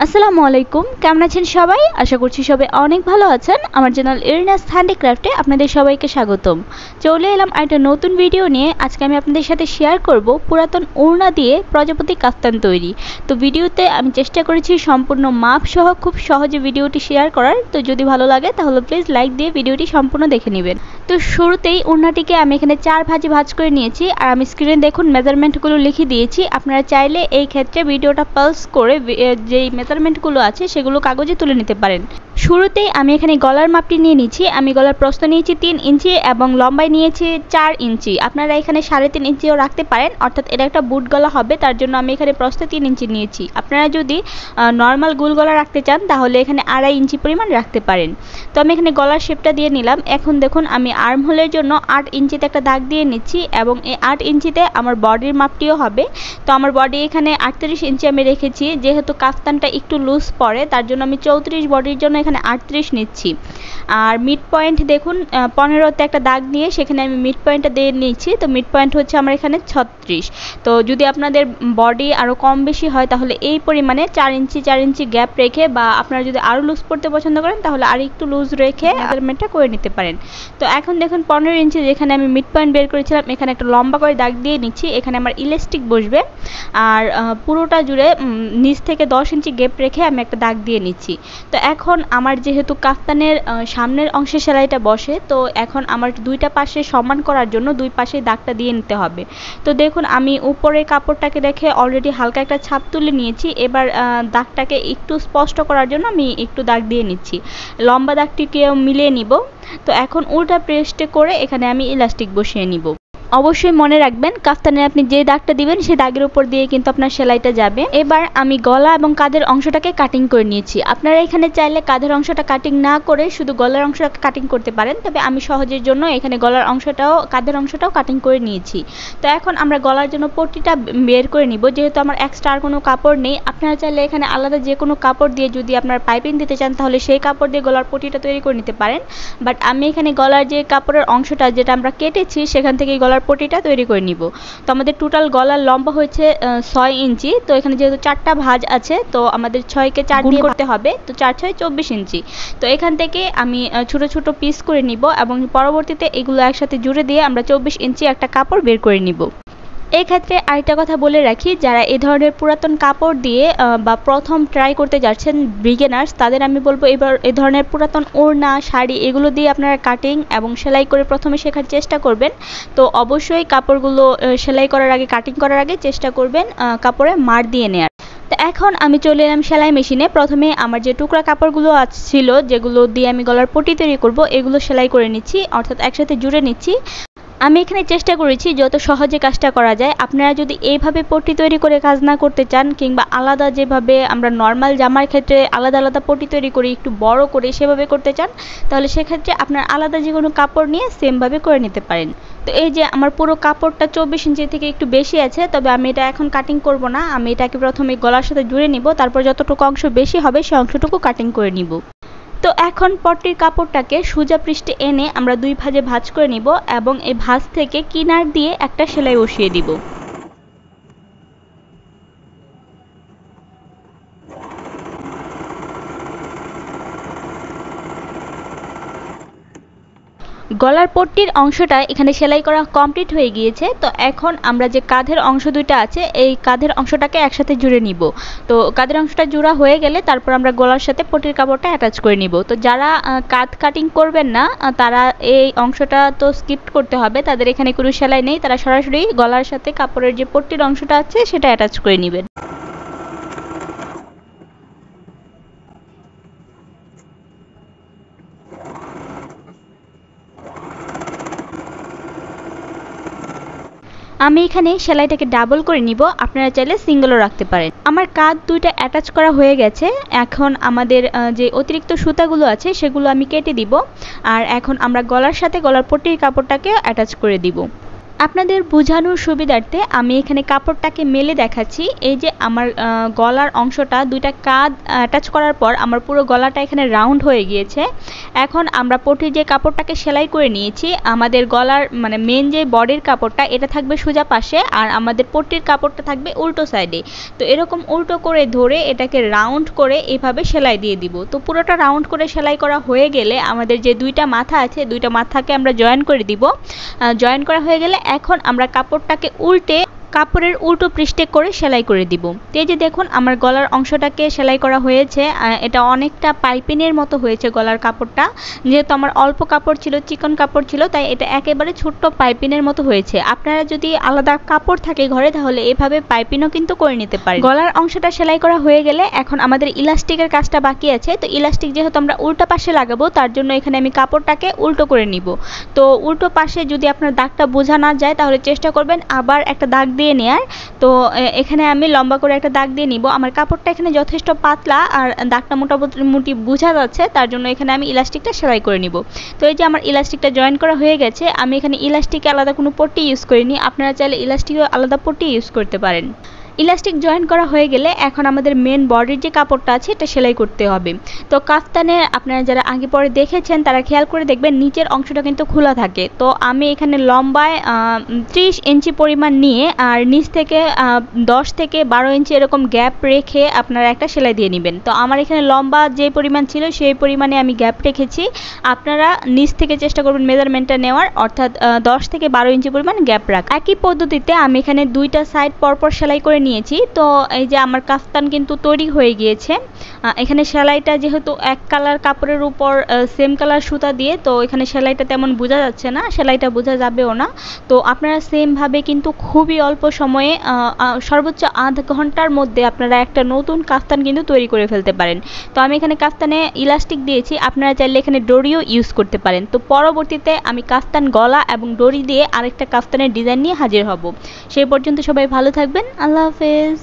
আসসালামু আলাইকুম, কেমন আছেন সবাই? আশা করছি সবাই অনেক ভালো আছেন। আমার চ্যানেল এরিনাস হ্যান্ডিক্রাফটে আপনাদের সবাইকে স্বাগতম। চলে এলাম একটা নতুন ভিডিও নিয়ে। আজকে আমি আপনাদের সাথে শেয়ার করব পুরাতন ওড়না দিয়ে প্রজাপতি কাফতান তৈরি। তো ভিডিওতে আমি চেষ্টা করেছি সম্পূর্ণ মাপ সহ খুব সহজে ভিডিওটি শেয়ার করার। তো যদি ভালো লাগে তাহলে প্লিজ লাইক দিয়ে ভিডিওটি সম্পূর্ণ দেখে নেবেন। তো শুরুতেই ওড়নাটিকে আমি এখানে 4 ভাঁজে ভাঁজ করে নিয়েছি, আর আমি স্ক্রিনে দেখুন মেজারমেন্টগুলো লিখে দিয়েছি। আপনারা চাইলে এই ক্ষেত্রে ভিডিওটা পালস করে যেই মেজারমেন্টগুলো আছে সেগুলো কাগজে তুলে নিতে পারেন। শুরুতেই আমি এখানে গলার মাপটি নিয়ে নিচ্ছি। আমি গলার প্রস্থ নিয়েছি 3 ইঞ্চি এবং লম্বায় নিয়েছি 4 ইঞ্চি। আপনারা এখানে 3.5 ইঞ্চিও রাখতে পারেন, অর্থাৎ এটা একটা বুট গলা হবে, তার জন্য আমি এখানে প্রস্থ 3 ইঞ্চি নিয়েছি। আপনারা যদি নর্মাল গোল গলা রাখতে চান তাহলে এখানে 2.5 ইঞ্চি পরিমাণ রাখতে পারেন। তো আমি এখানে গলার শেপটা দিয়ে নিলাম। এখন দেখুন আমি আর্ম হোলের জন্য 8 ইঞ্চিতে একটা দাগ দিয়ে নিচ্ছি এবং এই 8 ইঞ্চিতে আমার বডির মাপটিও হবে। তো আমার বডি এখানে 38 ইঞ্চি আমি রেখেছি, যেহেতু কাফতানটা একটু লুজ পড়ে তার জন্য আমি 34 বডির জন্য এখানে 38 নিচ্ছি। আর মিড পয়েন্ট দেখুন 15তে একটা দাগ নিয়ে সেখানে আমি মিড পয়েন্টটা দিয়ে নিচ্ছি। তো মিড পয়েন্ট হচ্ছে আমার এখানে 36। তো যদি আপনাদের বডি আরও কম বেশি হয় তাহলে এই পরিমাণে 4 ইঞ্চি গ্যাপ রেখে, বা আপনারা যদি আরও লুজ পড়তে পছন্দ করেন তাহলে আর একটু লুজ রেখে মেজারমেন্টটা করে নিতে পারেন। তো এখন দেখুন 15 ইঞ্চি যেখানে আমি মিড পয়েন্ট বের করেছিলাম এখানে একটা লম্বা করে দাগ দিয়ে নিচ্ছি। এখানে আমার ইলাস্টিক বসবে, আর পুরোটা জুড়ে নিচ থেকে 10 ইঞ্চি গ্যাপ রেখে আমি একটা দাগ দিয়ে নিচ্ছি। তো এখন আমার যেহেতু কাফতানের সামনের অংশে সেলাইটা বসে, তো এখন আমার দুইটা পাশে সমান করার জন্য দুই পাশে দাগটা দিয়ে নিতে হবে। তো দেখুন আমি উপরের কাপড়টাকে রেখে অলরেডি হালকা একটা ছাপ তুলে নিয়েছি। এবার দাগটাকে একটু স্পষ্ট করার জন্য আমি একটু দাগ দিয়ে নিচ্ছি, লম্বা দাগটিকেও মিলিয়ে নিব। তো এখন উল্টা প্রেসটে করে এখানে আমি ইলাস্টিক বসিয়ে নিব। অবশ্যই মনে রাখবেন কাফতানে আপনি যে দাগটা দিবেন সেই দাগের উপর দিয়ে কিন্তু আপনার সেলাইটা যাবে। এবার আমি গলা এবং কাঁধের অংশটাকে কাটিং করে নিয়েছি। আপনারা এখানে চাইলে কাঁধের অংশটা কাটিং না করে শুধু গলার অংশটাকে কাটিং করতে পারেন, তবে আমি সহজের জন্য এখানে গলার অংশটাও কাঁধের অংশটাও কাটিং করে নিয়েছি। তো এখন আমরা গলার জন্য পট্টিটা বের করে নিব। যেহেতু আমার এক্সট্রা আর কোনো কাপড় নেই, আপনারা চাইলে এখানে আলাদা যে কোনো কাপড় দিয়ে যদি আপনার পাইপিং দিতে চান তাহলে সেই কাপড় দিয়ে গলার পট্টিটা তৈরি করে নিতে পারেন। বাট আমি এখানে গলার যে কাপড়ের অংশটা যেটা আমরা কেটেছি সেখান থেকে গলার পট্টিটা তৈরি করে নিব। তো আমাদের টোটাল গলার লম্বা হয়েছে 6 ইঞ্চি। তো এখানে যেহেতু 4টা ভাঁজ আছে তো আমাদের 6কে 4 দিয়ে করতে হবে, তো 4 6 24 ইঞ্চি। তো এখান থেকে আমি ছোট ছোট পিস করে নিব এবং পরবর্তীতে এগুলো একসাথে জুড়ে দিয়ে আমরা 24 ইঞ্চি একটা কাপড় বের করে নিব। এই ক্ষেত্রে আরেকটা কথা বলে রাখি, যারা এই ধরনের পুরাতন কাপড় দিয়ে বা প্রথম ট্রাই করতে যাচ্ছেন বিগিনার্স, তাদের আমি বলবো এবার এই ধরনের পুরাতন ওড়না শাড়ি এগুলো দিয়ে আপনারা কাটিং এবং সেলাই করে প্রথমে শেখার চেষ্টা করবেন। তো অবশ্যই কাপড়গুলো সেলাই করার আগে, কাটিং করার আগে চেষ্টা করবেন কাপড়ে মার দিয়ে নেওয়ার। তো এখন আমি চলে এলাম সেলাই মেশিনে। প্রথমে আমার যে টুকরা কাপড়গুলো ছিল যেগুলো দিয়ে আমি গলার পট্টি তৈরি করব এগুলো সেলাই করে নিচ্ছি, অর্থাৎ একসাথে জুড়ে নিচ্ছি। আমি এখানে চেষ্টা করেছি যত সহজে কাজটা করা যায়। আপনারা যদি এইভাবে পট্টি তৈরি করে কাজ না করতে চান, কিংবা আলাদা যেভাবে আমরা নর্মাল জামার ক্ষেত্রে আলাদা আলাদা পট্টি তৈরি করি একটু বড় করে সেভাবে করতে চান, তাহলে সেক্ষেত্রে আপনার আলাদা যে কোনো কাপড় নিয়ে সেমভাবে করে নিতে পারেন। তো এই যে আমার পুরো কাপড়টা 24 ইঞ্চি থেকে একটু বেশি আছে, তবে আমি এটা এখন কাটিং করব না। আমি এটাকে প্রথমে গলার সাথে জুড়ে নিব, তারপর যতটুকু অংশ বেশি হবে সেই অংশটুকু কাটিং করে নিব। তো এখন পট্টির কাপড়টাকে সোজা পৃষ্ঠে এনে আমরা 2 ভাঁজে ভাঁজ করে নিব এবং এই ভাঁজ থেকে কিনার দিয়ে একটা সেলাই বসিয়ে দিব। গলার পট্টির অংশটা এখানে সেলাই করা কমপ্লিট হয়ে গিয়েছে। তো এখন আমরা যে কাঁধের অংশ দুইটা আছে এই কাঁধের অংশটাকে একসাথে জুড়ে নিব। তো কাঁধের অংশটা জোড়া হয়ে গেলে তারপর আমরা গলার সাথে পট্টির কাপড়টা অ্যাটাচ করে নিব। তো যারা কাঁধ কাটিং করবেন না তারা এই অংশটা তো স্কিপ করতে হবে, তাদের এখানে কোনো সেলাই নেই, তারা সরাসরি গলার সাথে কাপড়ের যে পট্টির অংশটা আছে সেটা অ্যাটাচ করে নেবেন। আমি এখানে সেলাইটাকে ডাবল করে নিব, আপনারা চাইলে সিঙ্গেলও রাখতে পারেন। আমার কাঁধ দুইটা অ্যাটাচ করা হয়ে গেছে। এখন আমাদের যে অতিরিক্ত সুতাগুলো আছে সেগুলো আমি কেটে দিব, আর এখন আমরা গলার সাথে গলার পট্টির কাপড়টাকে অ্যাটাচ করে দিব। আপনাদের বোঝানোর সুবিধার্থে আমি এখানে কাপড়টাকে মেলে দেখাচ্ছি। এই যে আমার গলার অংশটা দুইটা কাঁধ অ্যাটাচ করার পর আমার পুরো গলাটা এখানে রাউন্ড হয়ে গিয়েছে। এখন আমরা পটির যে কাপড়টাকে সেলাই করে নিয়েছি, আমাদের গলার মানে মেন যে বডির কাপড়টা এটা থাকবে সোজা পাশে, আর আমাদের পটির কাপড়টা থাকবে উল্টো সাইডে। তো এরকম উল্টো করে ধরে এটাকে রাউন্ড করে এভাবে সেলাই দিয়ে দিব। তো পুরোটা রাউন্ড করে সেলাই করা হয়ে গেলে আমাদের যে দুইটা মাথা আছে, দুইটা মাথাকে আমরা জয়েন করে দিব। জয়েন করা হয়ে গেলে এখন আমরা কাপড়টাকে উল্টে কাপড়ের উল্টো পৃষ্ঠে করে সেলাই করে দিব। তো এই যে দেখুন আমার গলার অংশটাকে সেলাই করা হয়েছে, এটা অনেকটা পাইপিনের মতো হয়েছে গলার কাপড়টা। যেহেতু আমার অল্প কাপড় ছিল, চিকন কাপড় ছিল, তাই এটা একেবারে ছোট্ট পাইপিনের মতো হয়েছে। আপনারা যদি আলাদা কাপড় থাকে ঘরে তাহলে এভাবে পাইপিনও কিন্তু করে নিতে পারেন। গলার অংশটা সেলাই করা হয়ে গেলে এখন আমাদের ইলাস্টিকের কাজটা বাকি আছে। তো ইলাস্টিক যেহেতু আমরা উল্টো পাশে লাগাবো, তার জন্য এখানে আমি কাপড়টাকে উল্টো করে নিব। তো উল্টো পাশে যদি আপনার দাগটা বোঝা না যায় তাহলে চেষ্টা করবেন আবার একটা দাগ দিয়ে নেয়ার। তো এখানে আমি লম্বা করে একটা দাগ দিয়ে নিব। আমার কাপড়টা এখানে যথেষ্ট পাতলা আর দাগটা মোটামুটি বোঝা যাচ্ছে, তার জন্য এখানে আমি ইলাস্টিকটা সেলাই করে নিব। তো এই যে আমার ইলাস্টিকটা জয়েন করা হয়ে গেছে। আমি এখানে ইলাস্টিকে আলাদা কোনো পট্টি ইউজ করিনি, আপনারা চাইলে ইলাস্টিকে আলাদা পট্টি ইউজ করতে পারেন। ইলাস্টিক জয়েন করা হয়ে গেলে এখন আমাদের মেন বডির যে কাপড়টা আছে এটা সেলাই করতে হবে। তো কাফতানে আপনারা যারা আগে পরে দেখেছেন তারা খেয়াল করে দেখবেন নিচের অংশটা কিন্তু খোলা থাকে। তো আমি এখানে লম্বায় 30 ইঞ্চি পরিমাণ নিয়ে আর নিচ থেকে 10 থেকে 12 ইঞ্চি এরকম গ্যাপ রেখে আপনারা একটা সেলাই দিয়ে নেবেন। তো আমার এখানে লম্বা যে পরিমাণ ছিল সেই পরিমাণে আমি গ্যাপ রেখেছি। আপনারা নিচ থেকে চেষ্টা করবেন মেজারমেন্টটা নেওয়ার, অর্থাৎ 10 থেকে 12 ইঞ্চি পরিমাণ গ্যাপ রাখা। একই পদ্ধতিতে আমি এখানে দুইটা সাইড পরপর সেলাই করে নিয়েছি। তো এই যে আমার কাফতান কিন্তু তৈরি হয়ে গিয়েছে। এখানে সেলাইটা যেহেতু এক কালার কাপড়ের উপর সেম কালার সুতা দিয়ে, তো এখানে সেলাইটা তেমন বোঝা যাচ্ছে না, সেলাইটা বোঝা যাবেও না। তো আপনারা সেমভাবে কিন্তু খুবই অল্প সময়ে সর্বোচ্চ আধ ঘন্টার মধ্যে আপনারা একটা নতুন কাফতান কিন্তু তৈরি করে ফেলতে পারেন। তো আমি এখানে কাফতানে ইলাস্টিক দিয়েছি, আপনারা চাইলে এখানে ডরিও ইউজ করতে পারেন। তো পরবর্তীতে আমি কাফতান গলা এবং ডরি দিয়ে আরেকটা কাফতানের ডিজাইন নিয়ে হাজির হব। সেই পর্যন্ত সবাই ভালো থাকবেন। আল্লাহ হাফেজ।